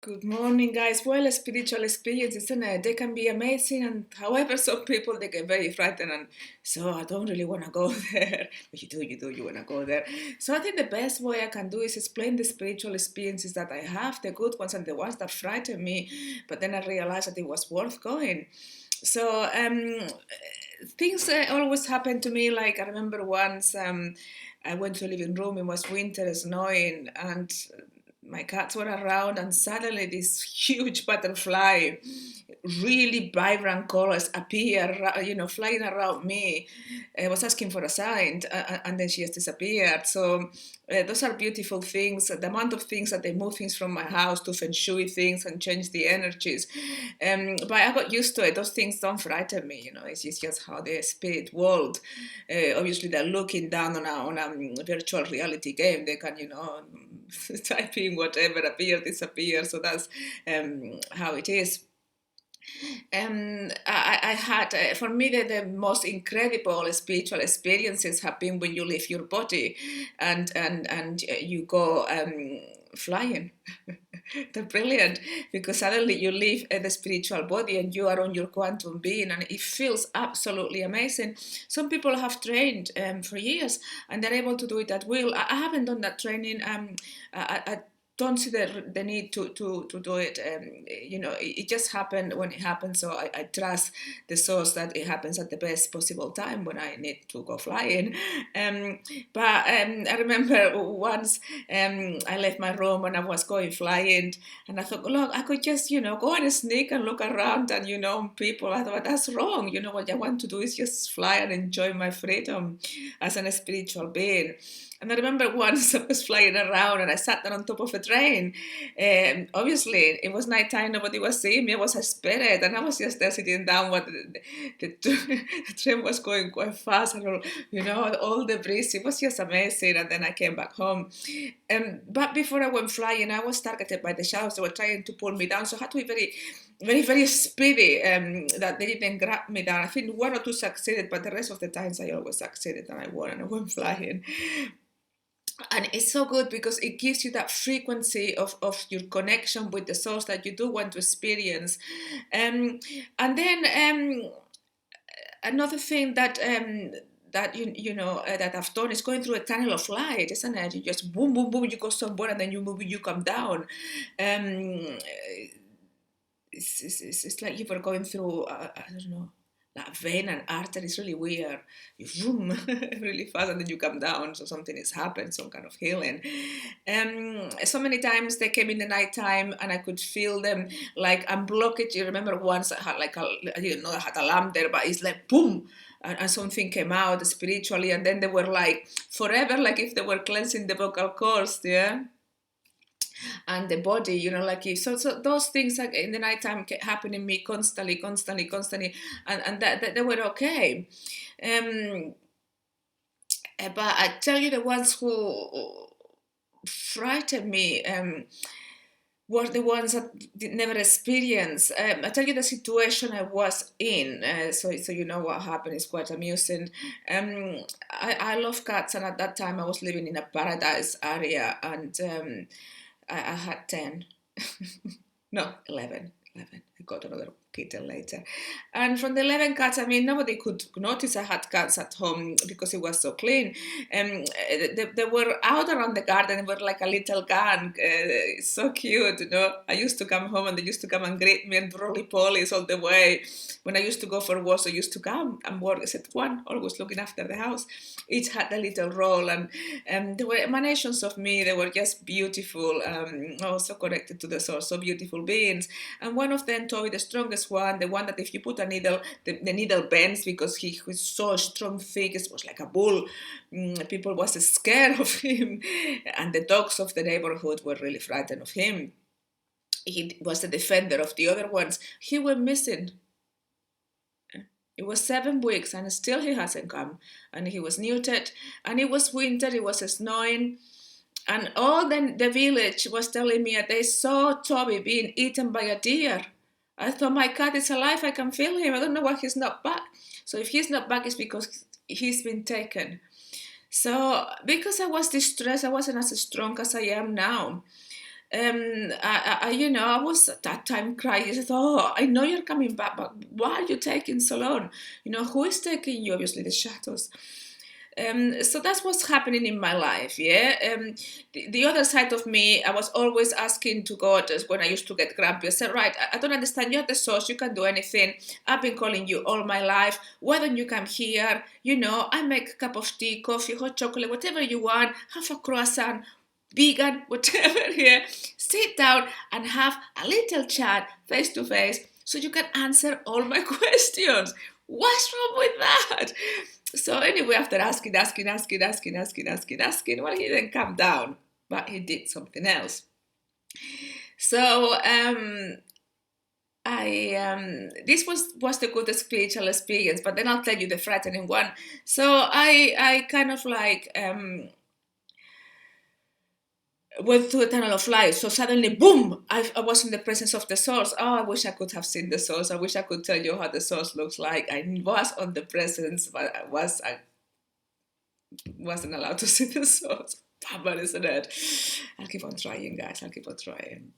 Good morning, guys. Well, spiritual experiences, isn't it? They can be amazing, and however, some people they get very frightened, and so I don't really want to go there. But you want to go there. So I think the best way I can do is explain the spiritual experiences that I have, the good ones and the ones that frighten me. But then I realized that it was worth going. So things always happen to me. Like I remember once I went to a living room. It was winter, snowing, and my cats were around, and suddenly this huge butterfly, really vibrant colors appear, flying around me. I was asking for a sign, and then she just disappeared. So those are beautiful things. The amount of things that they move things from my house to feng shui things and change the energies. But I got used to it. Those things don't frighten me. It's just how the spirit world. Obviously, they're looking down on a virtual reality game. They can, type in whatever appear, disappear. So that's how it is. I had, for me, the most incredible spiritual experiences have been when you leave your body and you go flying. They're brilliant because suddenly you leave the spiritual body and you are on your quantum being, and it feels absolutely amazing. Some people have trained for years and they're able to do it at will. I haven't done that training. I don't see the need to do it. It just happened when it happened. So I trust the source that it happens at the best possible time when I need to go flying. But I remember once I left my room and I was going flying, and I thought, look, I could just, go and sneak and look around and, people. I thought, that's wrong. What I want to do is just fly and enjoy my freedom as a spiritual being. And I remember once I was flying around and I sat down on top of a train. Obviously, it was nighttime, nobody was seeing me. I was a spirit, and I was just there sitting down. The train was going quite fast, and all the breeze. It was just amazing. And then I came back home. But before I went flying, I was targeted by the shadows. They were trying to pull me down, so I had to be very, very, very speedy. That they didn't grab me down. I think one or two succeeded, but the rest of the times I always succeeded and I won and I went flying. And it's so good because it gives you that frequency of your connection with the source that you do want to experience. And then another thing that I've done is going through a tunnel of light, isn't it? You just boom, boom, boom, you go somewhere and then you move, you come down. It's like you were going through, I don't know, that vein and artery is really weird. You zoom really fast and then you come down. So something has happened, some kind of healing. So many times they came in the nighttime and I could feel them like unblock it. You remember once I had I didn't know I had a lamp there, but it's like boom. And something came out spiritually, and then they were like forever, like if they were cleansing the vocal cords, yeah, and the body, like if so those things like in the nighttime kept happening me constantly, and that they were okay. um but I tell you, the ones who frightened me were the ones that did never experience. I tell you the situation I was in, so you know what happened. Is quite amusing. I love cats, and at that time I was living in a paradise area, and I had 10. No, 11. 11. I got another kitten later. And from the 11 cats, I mean, nobody could notice I had cats at home because it was so clean. They were out around the garden. They were like a little gang. So cute, I used to come home and they used to come and greet me and roly-polies all the way. When I used to go for walks, I used to come and work as at one, always looking after the house. Each had a little role, and they were emanations of me. They were just beautiful, also connected to the source, so beautiful beings. And one of them told me, the strongest one, the one that if you put a needle, the needle bends because he was so strong, thick, it was like a bull. People was scared of him, and the dogs of the neighborhood were really frightened of him. He was the defender of the other ones. He went missing. It was 7 weeks and still he hasn't come. And he was neutered, and it was winter, it was snowing. And all the village was telling me that they saw Toby being eaten by a deer. I thought, my cat is alive, I can feel him. I don't know why he's not back. So if he's not back, it's because he's been taken. So because I was distressed, I wasn't as strong as I am now. I was at that time crying. I said, "Oh, I know you're coming back, but why are you taking so long? Who is taking you? Obviously, the shadows." So that's what's happening in my life, yeah. The other side of me, I was always asking to God when I used to get grumpy. I said, right, I don't understand. You're the source. You can do anything. I've been calling you all my life. Why don't you come here? I make a cup of tea, coffee, hot chocolate, whatever you want. Have a croissant, vegan, whatever, yeah. Sit down and have a little chat face to face so you can answer all my questions. What's wrong with that? So anyway, after asking, well, he didn't come down, but he did something else. So this was the good spiritual experience, but then I'll tell you the frightening one. So I kind of like went through a tunnel of light. So suddenly, boom, I was in the presence of the source. Oh, I wish I could have seen the source. I wish I could tell you how the source looks like. I was on the presence, but I wasn't allowed to see the source. But isn't it? I'll keep on trying, guys. I'll keep on trying.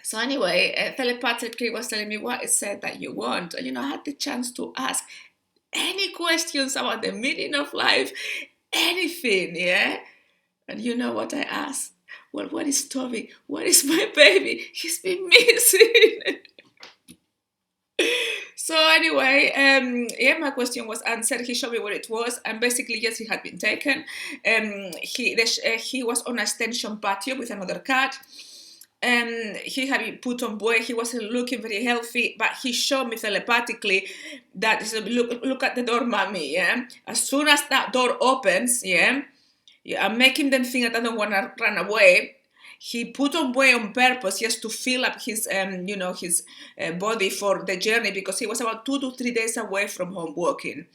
So anyway, telepathically was telling me what is it that you want. And, I had the chance to ask any questions about the meaning of life, anything, yeah? And you know what I asked? Well, what is Toby? What is my baby? He's been missing. So anyway, my question was answered. He showed me what it was, and basically, yes, he had been taken. He was on a extension patio with another cat. He had been put on board. He wasn't looking very healthy, but he showed me telepathically that he said, look at the door, mommy. Yeah, as soon as that door opens, I'm making them think that I don't want to run away. He put on weight on purpose just to fill up his, his body for the journey, because he was about 2 to 3 days away from home walking.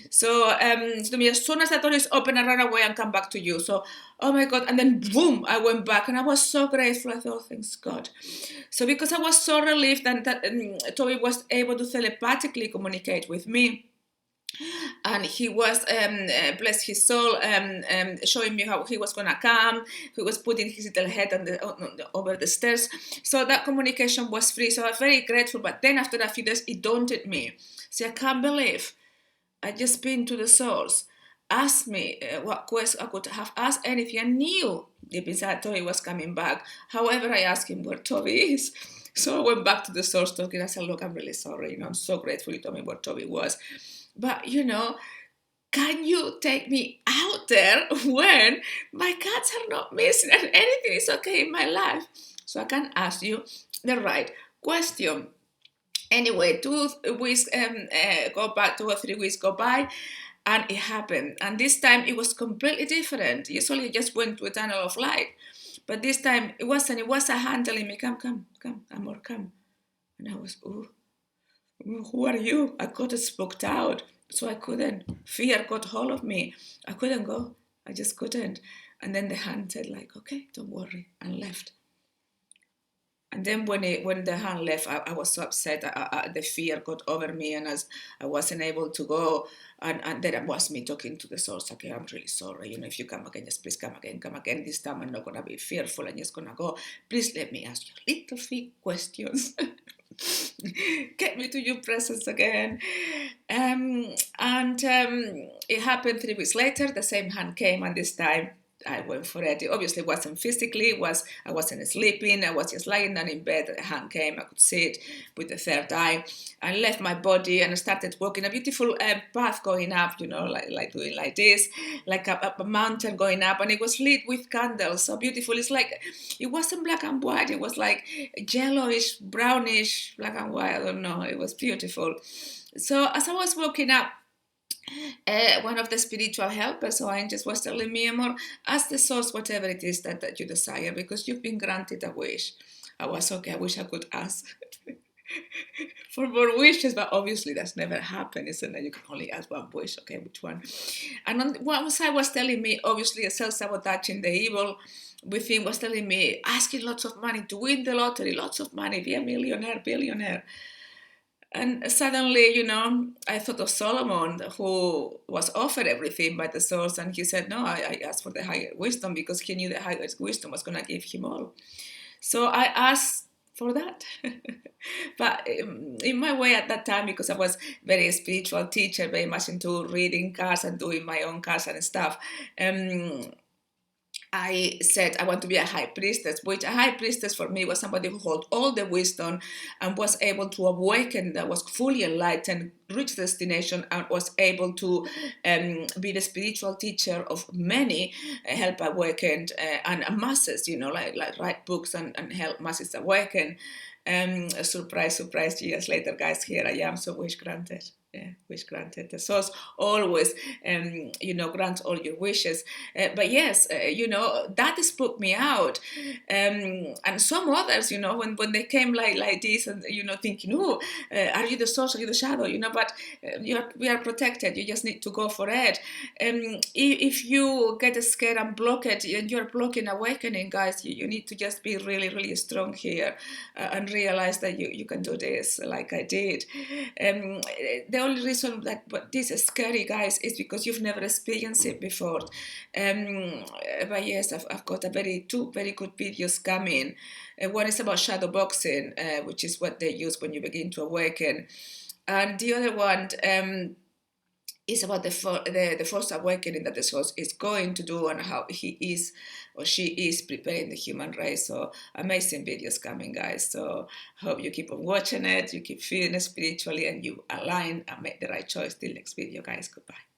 So to me, as soon as the door is open, I run away and come back to you. So, oh my God. And then boom, I went back and I was so grateful. I thought, oh, thanks God. So because I was so relieved that Toby was able to telepathically communicate with me, and he was, bless his soul, showing me how he was going to come. He was putting his little head over the stairs. So that communication was free. So I was very grateful. But then after a few days, it daunted me. See, I can't believe I just been to the source, asked me what question I could have asked anything. I knew deep inside Toby was coming back. However, I asked him where Toby is. So I went back to the source talking. I said, look, I'm really sorry. I'm so grateful you told me where Toby was. But, can you take me out there when my cats are not missing and anything is okay in my life? So I can ask you the right question. Anyway, 2 weeks go by, 2 or 3 weeks go by, and it happened. And this time it was completely different. Usually I just went to a tunnel of light. But this time it wasn't. It was a hand telling me, come, Amor, come. And I was, ooh. Who are you? I got spooked out, so I couldn't. Fear got hold of me. I couldn't go. I just couldn't. And then the hand said, like, okay, don't worry, and left. And then when the hand left, I was so upset. The fear got over me, and as I wasn't able to go, and then it was me talking to the source. Okay, I'm really sorry. If you come again, just please come again. This time I'm not gonna be fearful. I'm just gonna go. Please let me ask you little few questions. Get me to your presence again. It happened 3 weeks later. The same hand came, and this time I went for it. It obviously wasn't physically. I wasn't sleeping. I was just lying down in bed. The hand came. I could see it with the third eye. I left my body and I started walking a beautiful path going up. Like doing like this, like up a mountain going up, and it was lit with candles. So beautiful. It's like it wasn't black and white. It was like yellowish, brownish, black and white. I don't know. It was beautiful. So as I was walking up, one of the spiritual helpers or angels was telling me, Amor, ask the source whatever it is that you desire, because you've been granted a wish. I was okay. I wish I could ask for more wishes, but obviously that's never happened, isn't it? You can only ask one wish. Okay, which one? And on one side was telling me, obviously, self-sabotaging, the evil within was telling me, asking lots of money to win the lottery, lots of money, be a millionaire, billionaire. And suddenly, I thought of Solomon, who was offered everything by the source, and he said, no, I asked for the higher wisdom, because he knew the higher wisdom was going to give him all. So I asked for that. But in my way at that time, because I was very spiritual teacher, very much into reading cards and doing my own cards and stuff, um, I said I want to be a high priestess, which a high priestess for me was somebody who held all the wisdom and was able to awaken, that was fully enlightened, reach destination, and was able to be the spiritual teacher of many, help awakened and masses, like write books and help masses awaken. Surprise, surprise, years later, guys, here I am, so wish granted. Yeah, wish granted. The source always, grant all your wishes. But yes, that spooked me out. And some others, when they came like this, and thinking, oh, are you the source? Are you the shadow? But we are protected. You just need to go for it. If you get scared and block it, and you're blocking awakening, guys, you need to just be really, really strong here and realize that you can do this, like I did. The only reason that this is scary, guys, is because you've never experienced it before. But yes, I've got two very good videos coming. One is about shadow boxing, which is what they use when you begin to awaken, and the other one is about the first awakening that the source is going to do, and how he is or she is preparing the human race. So amazing videos coming, guys. So hope you keep on watching it, you keep feeling it spiritually, and you align and make the right choice. Till next video, guys. Goodbye.